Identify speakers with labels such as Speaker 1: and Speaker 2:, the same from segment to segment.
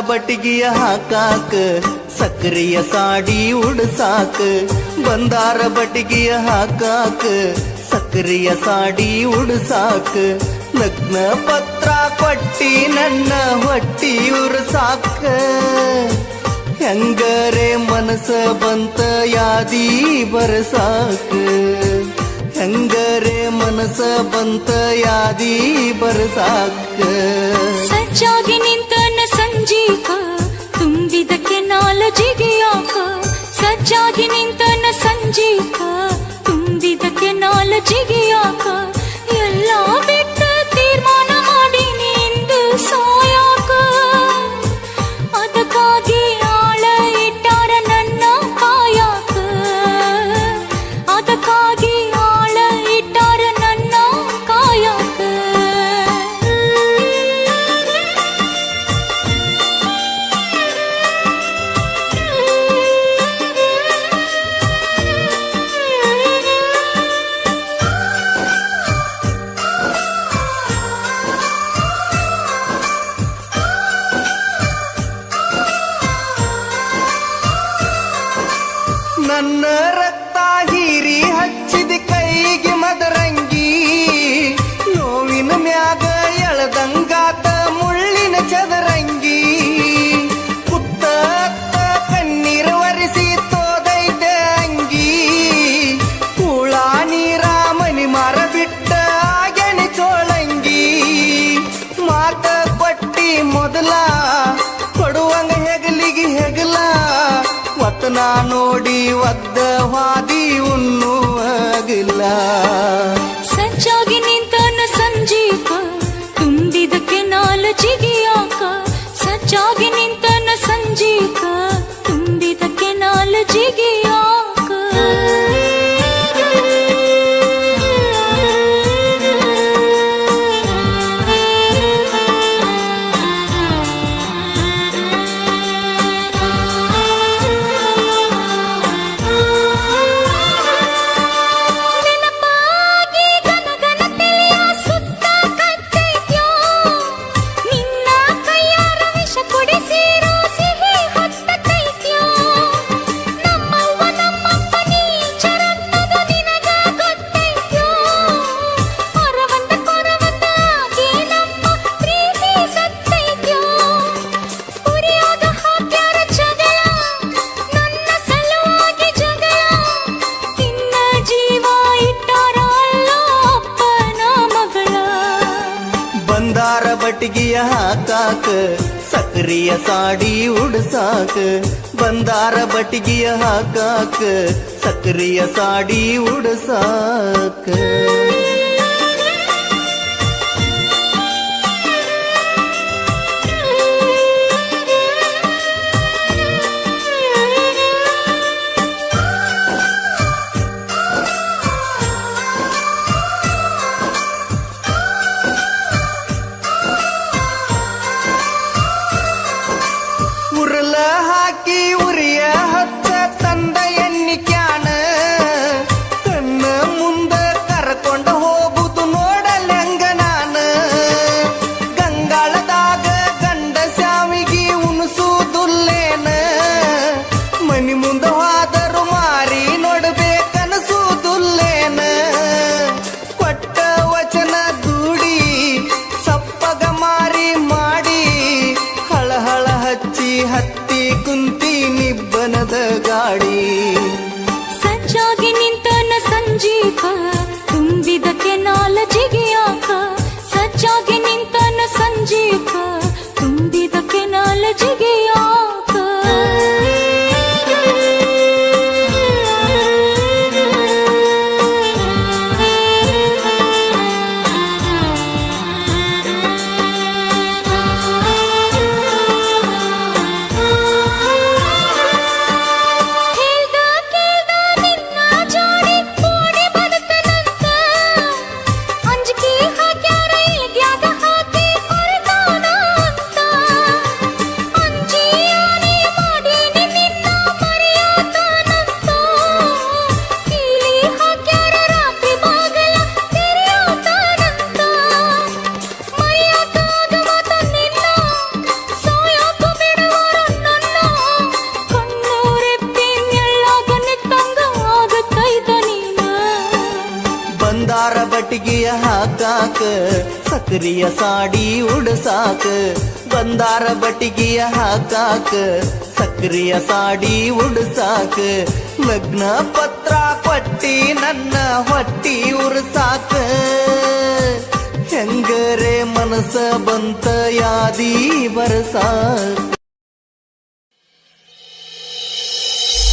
Speaker 1: ಬಟಿಗಿಯ ಹಾಕಾಕ ಸಕ್ರಿಯ ಸಾಡಿ ಉಡ್ಸಾಕ ಬಂದಾರ ಬಟಿಗಿಯ ಹಾಕಾಕ ಸಕ್ರಿಯ ಸಾಡಿ ಉಡ್ಸಾಕ ಲಗ್ನ ಪತ್ರ ಕೊಟ್ಟಿ ನನ್ನ ಹೊಟ್ಟಿ ಉರ್ಸಾಕ ಹೆಂಗರೆ ಮನಸ ಬಂತ ಯಾದಿ ಬರ್ಸಾಕ ಹೆಂಗರೆ ಮನಸ ಬಂತ ಯಾದಿ ಬರ್ಸಾಕ
Speaker 2: ಸಜ್ಜಾಗಿ ನಿಂತನ ಸಂಜೀಕ ತುಂಬಿದಕ್ಕೆ ನಾಲಜಿಗೆ ಯಾಕ ಸಜ್ಜಾಗಿ ನಿಂತನ ಸಂಜೀಕ ತುಂಬಿದಕ್ಕೆ ನಾಲಜಿಗೆ ಯಾಕ ಎಲ್ಲ ಬಿಟ್ಟ ತೀರ್ಮಾನ ಮಾಡಿ ನಿಂದು ಸಾಯಾಕ ಅದಕ್ಕಾಗಿ ಆಳ ಇಟ್ಟಾರ ನನ್ನ ಕಾಯಾಕ ಅದಕ್ಕಾಗಿ ಆಳ ಇಟ್ಟಾರ ನನ್ನ ಕಾಯಾಕ
Speaker 1: ನನ್ನ ರಕ್ತ ಹೀರಿ ಹಚ್ಚಿದ ಕೈಗೆ ಮದರಂಗಿ ನೋವಿನ ಮ್ಯಾಗ ಎಳದಂಗಾತ ಮುಳ್ಳಿನ ಚದರಂಗಿ ಪುತ್ತ ಕಣ್ಣೀರು ಒರೆಸಿ ತೋದೈತೆ ಅಂಗಿ ಕೂಳ ನೀರ ಮನಿ ಮಾರ ಬಿಟ್ಟ ಆಗ್ಯಾನೆ ಚೋಳಂಗಿ ಮಾತ ಕೊಟ್ಟಿ ಮೊದಲ ಕೊಡುವಂಗ ಹೆಗಲಿಗೆ ಹೆಗಲ ವತನ ನೋಡಿ ಒದ್ದ ವಾದಿ ಉಣ್ಣುವಾಗಿಲ್ಲ
Speaker 2: ಸಜ್ಜಾಗಿ ನಿಂತನ ಸಂಜೀಕ ತುಂಬಿದಕ್ಕೆ ನಾಲಜಿಗೆ ಯಾಕ ಸಜ್ಜಾಗಿ ನಿಂತನ ಸಂಜೀಕ ತುಂಬಿದಕ್ಕೆ ನಾಲಜಿಗೆ ಯಾಕ
Speaker 1: ಬಂದಾರ ಬಟಿಗಿಯ ಹಾಕಾಕ ಸಕ್ರಿಯ ಸಾಡಿ ಉಡ್ಸಾಕ ಬಂದಾರ ಬಟಿಗಿಯ ಹಾಕಾಕ ಸಕ್ರಿಯ ಸಾಡಿ ಉಡ್ಸಾಕ ಉರಲ ಹಾಕಿ ಉರಿಯ ಹಚ್ಚ ತಂದ ಎಣ್ಣಿ ಕ್ಯಾನ ಕಣ್ಣ ಮುಂದ ಕರ್ಕೊಂಡ ಹೋಗುದು ನೋಡಲೆಂಗ ನಾನ ಗಂಗಾಳದಾಗ ಗಂಡ ಸ್ಯಾಮಿಗಿ ಉಣಸುದುಲ್ಲೇನ ಮನಿ ಮುಂದ ಹೋದರು ಮಾರಿ ನೋಡ್ಬೇಕನಸುದುಲ್ಲೇನ ಕೊಟ್ಟ ವಚನ ದೂಡಿ ಸಪ್ಪಗ ಮಾರಿ ಮಾಡಿ ಹಳಹಳ ಹಚ್ಚಿ ಹತ್ತಿ ಕುಂತಿ ನಿಬ್ಬನದ ಗಾಡಿ
Speaker 2: ಸಜ್ಜಾಗಿ ನಿಂತನ ಸಂಜೀಕ ತುಂಬಿದಕ್ಕೆ ನಾಲಜಿಗೆ ಯಾಕ ಸಜ್ಜಾಗಿ ನಿಂತನ ಸಂಜೀಕ ತುಂಬಿದಕ್ಕೆ ನಾಲಜಿಗೆ ಯಾಕ ಅಂಜಿಕೆ
Speaker 1: ಬಟ್ಟಿಗೆಯ ಹಾಕಾಕ ಸಕ್ರಿಯ ಸಾಡಿ ಉಡಸಾಕ ಬಂದಾರ ಬಟ್ಟಿಗೆಯ ಹಾಕಾಕ ಸಕ್ರಿಯ ಸಾಡಿ ಉಡಸಾಕ ಲಗ್ನ ಪತ್ರ ಕೊಟ್ಟಿ ನನ್ನ ಹೊಟ್ಟಿ ಉರ್ಸಾಕ ಹೆಂಗರೆ ಮನಸ ಬಂತ ಯಾದಿ ಬರಸಾಕ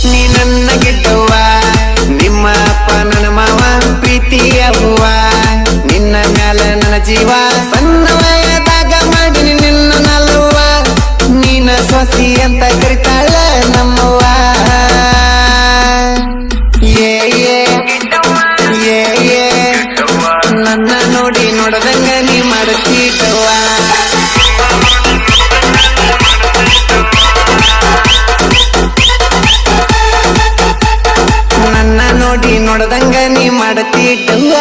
Speaker 3: ನೀ ನನ್ನ ಗೆದ್ದವ್ವ ನಿಮ್ಮ ಅಪ್ಪ ನನ್ನ ಮಾವ ಪ್ರೀತಿಯ ಹೂವ ನಿನ್ನ ಮ್ಯಾಲ ನನ್ನ ಜೀವ ಸಣ್ಣ ವಯದಾಗ ಮಾಡಿನಿ ನಿನ್ನ ನಲ್ಲವ್ವ ನೀನ ಸೊಸಿ ಅಂತ ಕರಿತಾಳ ನಮ್ಮವ್ವ ಏ ಏ ಏ ಏ ನನ್ನ ನೋಡಿ ನೋಡದಂಗ ನೀ ಮಾಡುತ್ತೀಟವ್ವ ನನ್ನ ನೋಡಿ ನೋಡದಂಗ ನೀ ಮಾಡತೀಟವ್ವ